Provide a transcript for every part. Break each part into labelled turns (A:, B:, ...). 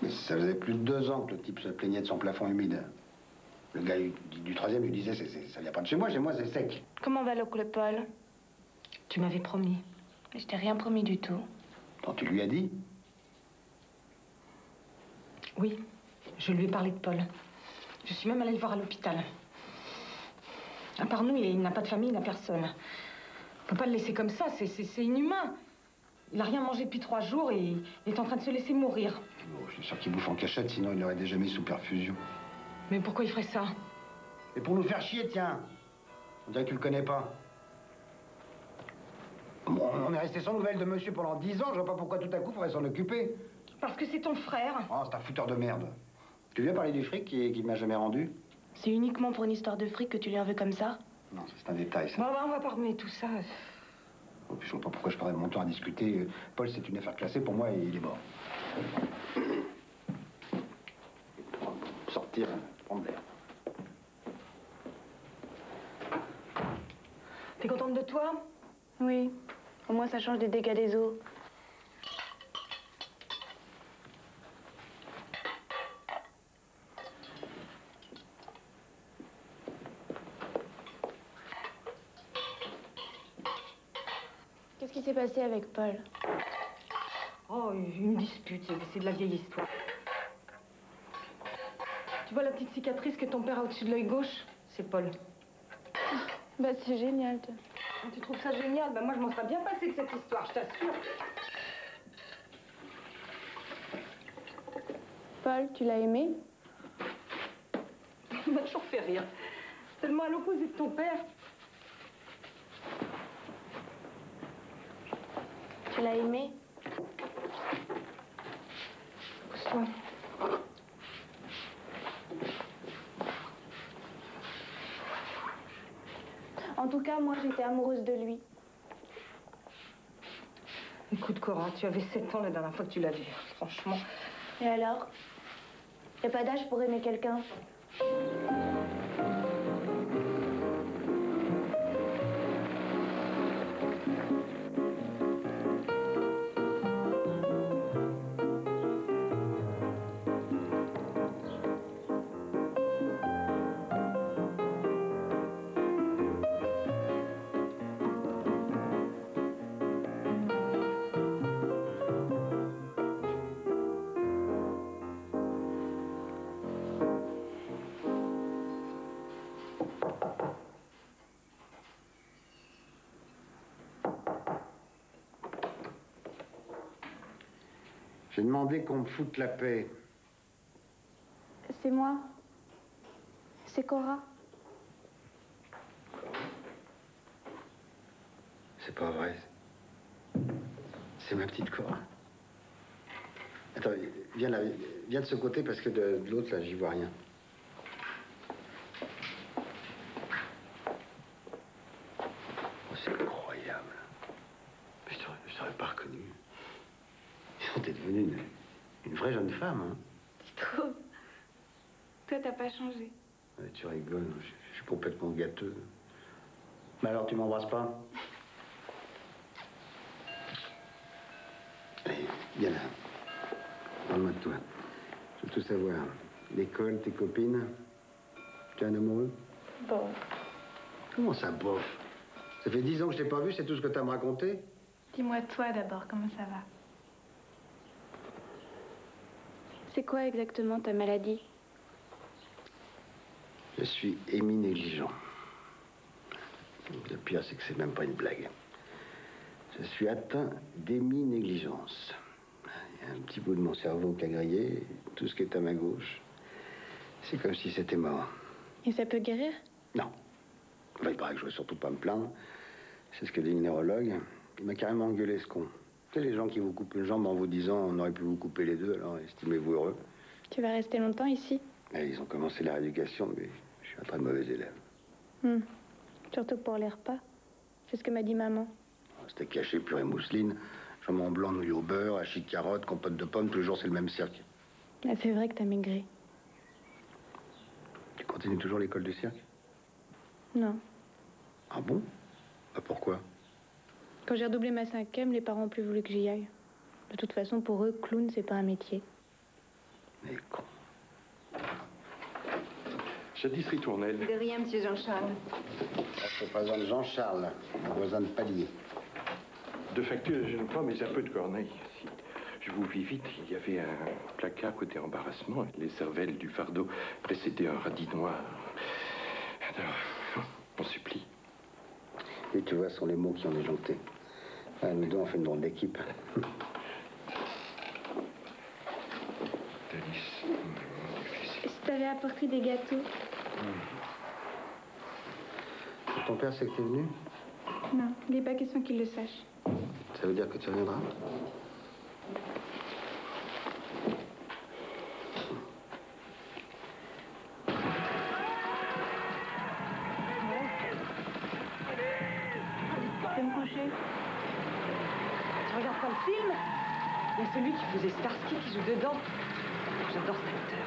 A: Mais ça faisait plus de 2 ans que le type se plaignait de son plafond humide. Le gars du troisième lui disait, ça vient pas de chez moi c'est sec.
B: Comment va l'oncle Paul?
C: Tu m'avais promis.
B: Mais je t'ai rien promis du tout.
A: Quand tu lui as dit?
C: Oui, je lui ai parlé de Paul. Je suis même allée le voir à l'hôpital. À part nous, il n'a pas de famille, il n'a personne. On peut pas le laisser comme ça, c'est inhumain. Il n'a rien mangé depuis 3 jours et il est en train de se laisser mourir.
A: Oh, je suis sûr qu'il bouffe en cachette, sinon il l'aurait déjà mis sous perfusion.
C: Mais pourquoi il ferait ça?
A: Et pour nous faire chier, tiens. On dirait que tu le connais pas. Bon, on est resté sans nouvelles de monsieur pendant 10 ans, je vois pas pourquoi tout à coup il faudrait s'en occuper.
C: Parce que c'est ton frère.
A: Oh, c'est un fouteur de merde. Tu viens parler du fric qu'il m'a jamais rendu?
B: C'est uniquement pour une histoire de fric que tu lui en veux comme ça?
A: Non, c'est un détail, ça.
C: Bon, on va pardonner tout ça.
A: Oh, puis je vois pas pourquoi je perdrais mon temps à discuter. Paul, c'est une affaire classée, pour moi, il est mort. Sortir, prendre l'air.
C: T'es contente de toi?
B: Oui. Au moins, ça change des dégâts des eaux. Qu'est-ce qui s'est passé avec Paul?
C: Oh, une dispute, c'est de la vieille histoire. Tu vois la petite cicatrice que ton père a au-dessus de l'œil gauche? C'est Paul.
B: Bah, c'est génial, toi.
C: Tu trouves ça génial? Bah, moi, je m'en serais bien passé de cette histoire, je t'assure.
B: Paul, tu l'as aimé?
C: Il m'a toujours fait rire. Tellement à l'opposé de ton père.
B: Tu l'as aimé?
C: Pousse-toi.
B: En tout cas, moi, j'étais amoureuse de lui.
C: Écoute, Cora, tu avais 7 ans la dernière fois que tu l'as vu. Franchement.
B: Et alors? Y a pas d'âge pour aimer quelqu'un?
A: J'ai demandé qu'on me foute la paix.
B: C'est moi. C'est Cora.
A: C'est pas vrai. C'est ma petite Cora. Attends, viens là, viens de ce côté parce que de l'autre, là, j'y vois rien. Oh, c'est incroyable. Je t'aurais pas reconnu. T'es devenue une vraie jeune femme, hein.
B: Tu trouves? Toi, t'as pas changé.
A: Ouais, tu rigoles, je suis complètement gâteux. Mais alors, tu m'embrasses pas? Allez, viens là. Parle-moi de toi. Je veux tout savoir. L'école, tes copines. Tu es un amoureux?
B: Bon.
A: Comment ça, bof? Ça fait 10 ans que je t'ai pas vu, c'est tout ce que t'as à me raconter?
B: Dis-moi toi d'abord, comment ça va? C'est quoi exactement ta maladie?
A: Je suis hémi-négligent. Le pire, c'est que c'est même pas une blague. Je suis atteint d'hémi-négligence. Il y a un petit bout de mon cerveau qui a grillé, tout ce qui est à ma gauche. C'est comme si c'était mort.
B: Et ça peut guérir?
A: Non. Enfin, il paraît que je ne vais surtout pas me plaindre. C'est ce que dit le neurologue. Il m'a carrément engueulé, ce con. Tu sais, les gens qui vous coupent une jambe en vous disant on aurait pu vous couper les deux, alors estimez-vous heureux.
B: Tu vas rester longtemps ici?
A: Et ils ont commencé la rééducation, mais je suis un très mauvais élève.
B: Surtout pour les repas. C'est ce que m'a dit maman.
A: C'était caché, purée mousseline, jambon blanc nouilles au beurre, hachis de carottes, compote de pommes, tous les jours c'est le même cirque.
B: Ah, c'est vrai que t'as maigri.
A: Tu continues toujours l'école du cirque?
B: Non.
A: Ah bon? Ah, pourquoi?
B: Quand j'ai redoublé ma 5e, les parents ont plus voulu que j'y aille. De toute façon, pour eux, clown, c'est pas un métier.
A: Il est con.
D: Jadis Ritournelle.
E: De rien, monsieur Jean-Charles.
A: C'est pas besoin de Jean-Charles, voisin de palier.
D: De facture, je ne pas, mais un peu de corneille. Si je vous vis vite, il y avait un placard côté embarrassement. Les cervelles du fardeau précédaient un radis noir. Alors, on supplie.
A: Et tu vois, ce sont les mots qui ont déjanté. Ah, nous deux, on fait une drôle d'équipe.
D: Délice.
B: Je t'avais apporté des gâteaux.
A: Ton père sait que t'es venu?
B: Non, il n'est pas question qu'il le sache.
A: Ça veut dire que tu reviendras?
B: Je vais me coucher.
C: Tu regardes pas le film? Il y a celui qui faisait Starsky qui joue dedans. J'adore cet acteur.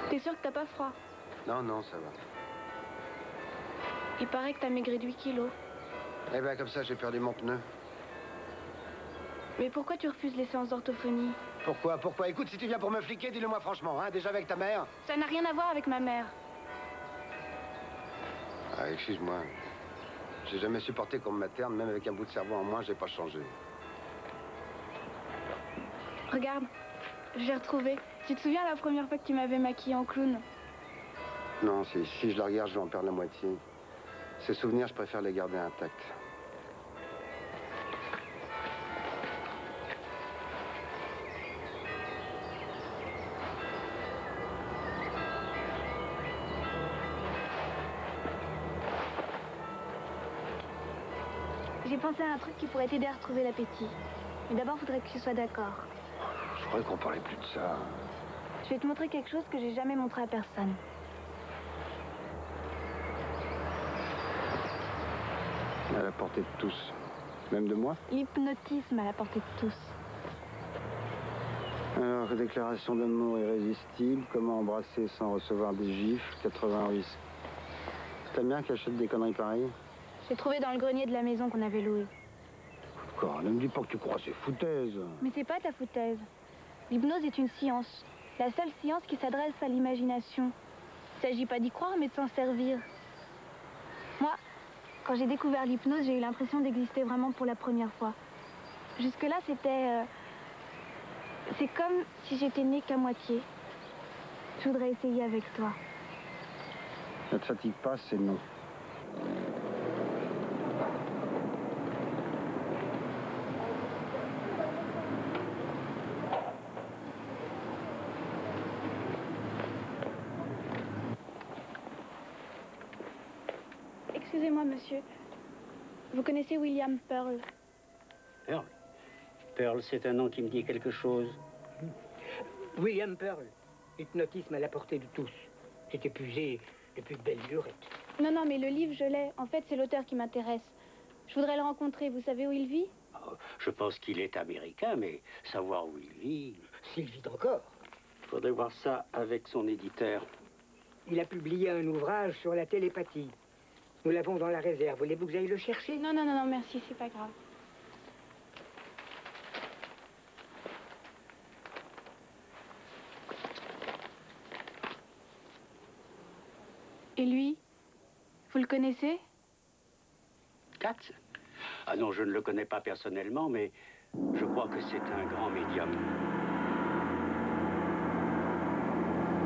B: T'es sûr que t'as pas froid?
A: Non, non, ça va.
B: Il paraît que t'as maigri de 8 kilos.
A: Eh ben, comme ça, j'ai perdu mon pneu.
B: Mais pourquoi tu refuses les séances d'orthophonie?
A: Pourquoi? Pourquoi? Écoute, si tu viens pour me fliquer, dis-le-moi franchement, hein? Déjà avec ta mère?
B: Ça n'a rien à voir avec ma mère.
A: Ah, excuse-moi. J'ai jamais supporté qu'on me materne, même avec un bout de cerveau en moins, j'ai pas changé.
B: Regarde, je l'ai retrouvé. Tu te souviens la première fois que tu m'avais maquillée en clown?
A: Non, si je la regarde, je vais en perdre la moitié. Ces souvenirs, je préfère les garder intacts.
B: J'ai pensé à un truc qui pourrait t'aider à retrouver l'appétit. Mais d'abord, il faudrait que tu sois d'accord.
A: Je croyais qu'on parlait plus de ça.
B: Je vais te montrer quelque chose que j'ai jamais montré à personne.
A: À la portée de tous. Même de moi?
B: L'hypnotisme à la portée de tous.
A: Alors, déclaration d'amour irrésistible, comment embrasser sans recevoir des gifles, 88. T'aimes bien qu'elle achète des conneries pareilles?
B: J'ai trouvé dans le grenier de la maison qu'on avait louée.
A: Quoi? Ne me dis pas que tu crois ces foutaises.
B: Mais c'est pas ta foutaise. L'hypnose est une science. La seule science qui s'adresse à l'imagination. Il ne s'agit pas d'y croire, mais de s'en servir. Moi, quand j'ai découvert l'hypnose, j'ai eu l'impression d'exister vraiment pour la première fois. Jusque-là, c'était... C'est comme si j'étais née qu'à moitié. Je voudrais essayer avec toi.
A: Ne te fatigue pas, c'est non.
B: Excusez-moi, monsieur. Vous connaissez William Pearl?
F: Pearl? Pearl, c'est un nom qui me dit quelque chose.
G: William Pearl, hypnotisme à la portée de tous. C'est épuisé depuis de belle lurette.
B: Non, non, mais le livre, je l'ai. En fait, c'est l'auteur qui m'intéresse. Je voudrais le rencontrer. Vous savez où il vit?
F: Je pense qu'il est américain, mais savoir où il vit...
G: S'il vit encore.
F: Il faudrait voir ça avec son éditeur.
G: Il a publié un ouvrage sur la télépathie. Nous l'avons dans la réserve. Voulez-vous que j'aille le chercher?
B: Non, non, non, non, merci, c'est pas grave. Et lui, vous le connaissez?
F: Katz? Ah non, je ne le connais pas personnellement, mais je crois que c'est un grand médium.